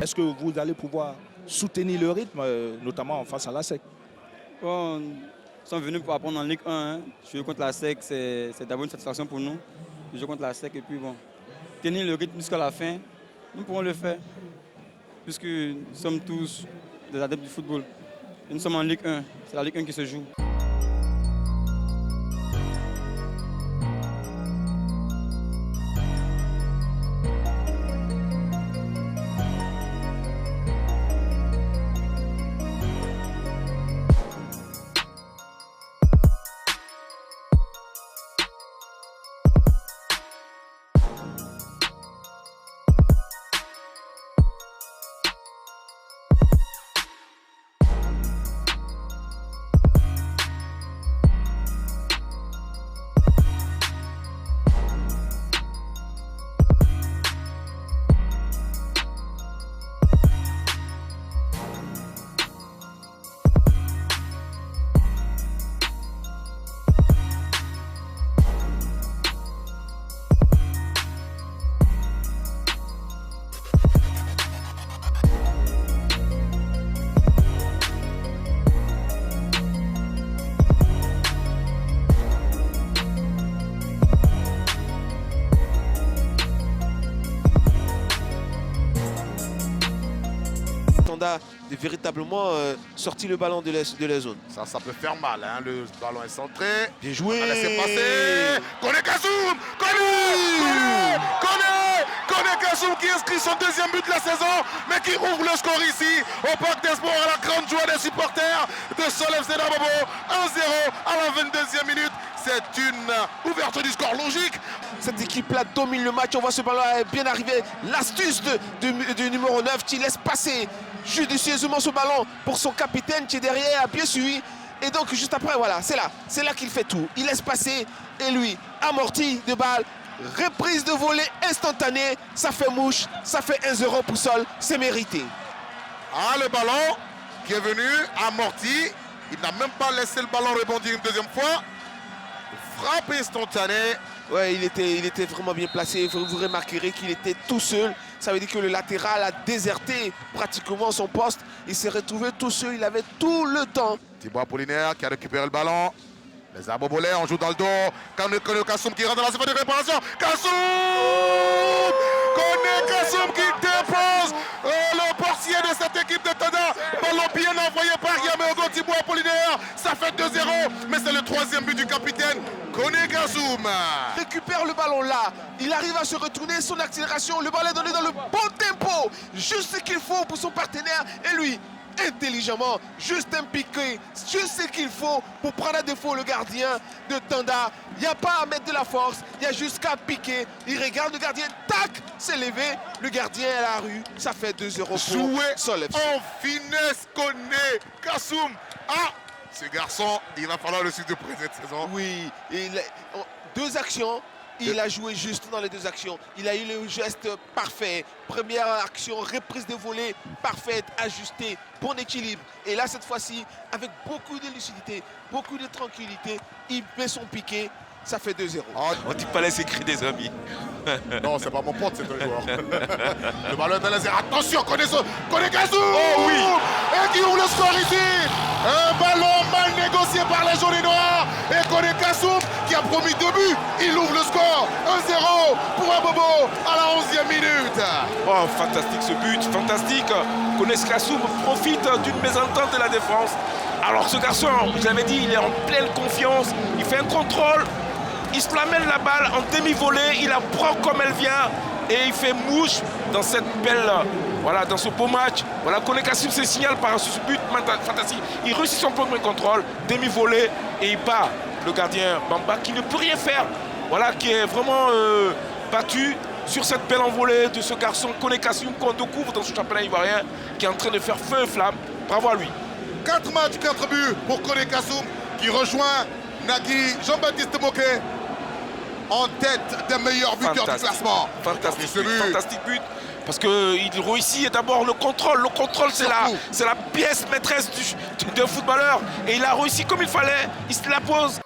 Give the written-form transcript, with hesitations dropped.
Est-ce que vous allez pouvoir soutenir le rythme, notamment face à la SEC? Bon, nous sommes venus pour apprendre en Ligue 1. Hein. Jouer contre la SEC, c'est d'abord une satisfaction pour nous. Jouer contre la SEC et puis bon, tenir le rythme jusqu'à la fin, nous pourrons le faire. Puisque nous sommes tous des adeptes du football. Et nous sommes en Ligue 1, c'est la Ligue 1 qui se joue. De véritablement sortir le ballon de la zone. Ça peut faire mal, hein. Le ballon est centré. Bien joué. On va laisser passer. Kone Kassoum. Kone Kassoum qui inscrit son deuxième but de la saison, mais qui ouvre le score ici au Parc des Sports à la grande joie des supporters de Sol FC Dabobo. 1-0 à la 22e minute. C'est une ouverture du score logique. Cette équipe-là domine le match. On voit ce ballon bien arriver. L'astuce du numéro 9 qui laisse passer judicieusement ce ballon pour son capitaine qui est derrière, bien suivi. Et donc juste après, voilà, c'est là qu'il fait tout. Il laisse passer et lui, amorti de balle, reprise de volée instantanée. Ça fait mouche, ça fait 1-0 pour Sol, c'est mérité. Ah, le ballon qui est venu, amorti. Il n'a même pas laissé le ballon rebondir une deuxième fois. Frappe instantanée. Ouais, il était vraiment bien placé. Vous remarquerez qu'il était tout seul. Ça veut dire que le latéral a déserté pratiquement son poste. Il s'est retrouvé tout seul. Il avait tout le temps. Thibaut Apollinaire qui a récupéré le ballon. Les Abobolais, on joue dans le dos. Kone Kassoum qui rentre dans la surface de réparation. Kassoum qui dépose le portier de cette équipe de Tada. Ballon bien envoyé par Yameogo Thibaut Apollinaire. Ça fait 2-0, mais c'est le troisième but du capitaine Kone Kassoum. Récupère le ballon là. Il arrive à se retourner, son accélération. Le ballon est donné dans le bon tempo. Juste ce qu'il faut pour son partenaire. Et lui, intelligemment, juste un piqué, juste ce qu'il faut pour prendre à défaut le gardien de Tanda. Il n'y a pas à mettre de la force, il y a juste qu'à piquer. Il regarde le gardien, tac, s'est levé, le gardien est à la rue, ça fait 2-0 pour Sol FC. En finesse, Kone Kassoum. Ah, ce garçon, il va falloir le suivre de près cette saison. Oui, deux actions. Il a joué juste dans les deux actions. Il a eu le geste parfait. Première action, reprise de volée parfaite, ajustée, bon équilibre. Et là, cette fois-ci, avec beaucoup de lucidité, beaucoup de tranquillité, il met son piqué. Ça fait 2-0. On ne dit pas laisser crier des amis. Non, c'est pas mon pote, c'est un joueur. Le ballon est dans les airs. Attention, Kone Kassoum. Oh oui. Et qui ouvre le score ici. Un ballon mal négocié par les jaunes et noirs. Et Kone Kassoum qui a promis 2 buts. Il ouvre le score. 1-0 pour Abobo à la 11e minute. Oh, fantastique ce but, fantastique. Kone Kassoum profite d'une mésentente de la défense. Alors ce garçon, je l'avais dit, il est en pleine confiance. Il fait un contrôle. Il se lamelle la balle en demi-volée, il la prend comme elle vient et il fait mouche dans cette belle, voilà, dans ce beau match. Voilà, Kone Kassoum se signale par ce but fantastique. Il réussit son premier contrôle, demi-volée et il bat le gardien Bamba qui ne peut rien faire. Voilà, qui est vraiment battu sur cette belle envolée de ce garçon Kone Kassoum qu'on découvre dans ce championnat ivoirien qui est en train de faire feu et flamme. Bravo à lui. 4 matchs, 4 buts pour Kone Kassoum qui rejoint Nagui Jean-Baptiste Moquet en tête des meilleurs buteurs du classement. Fantastique but. Parce qu'il réussit d'abord le contrôle. Le contrôle, c'est la pièce maîtresse du footballeur. Et il a réussi comme il fallait. Il se la pose.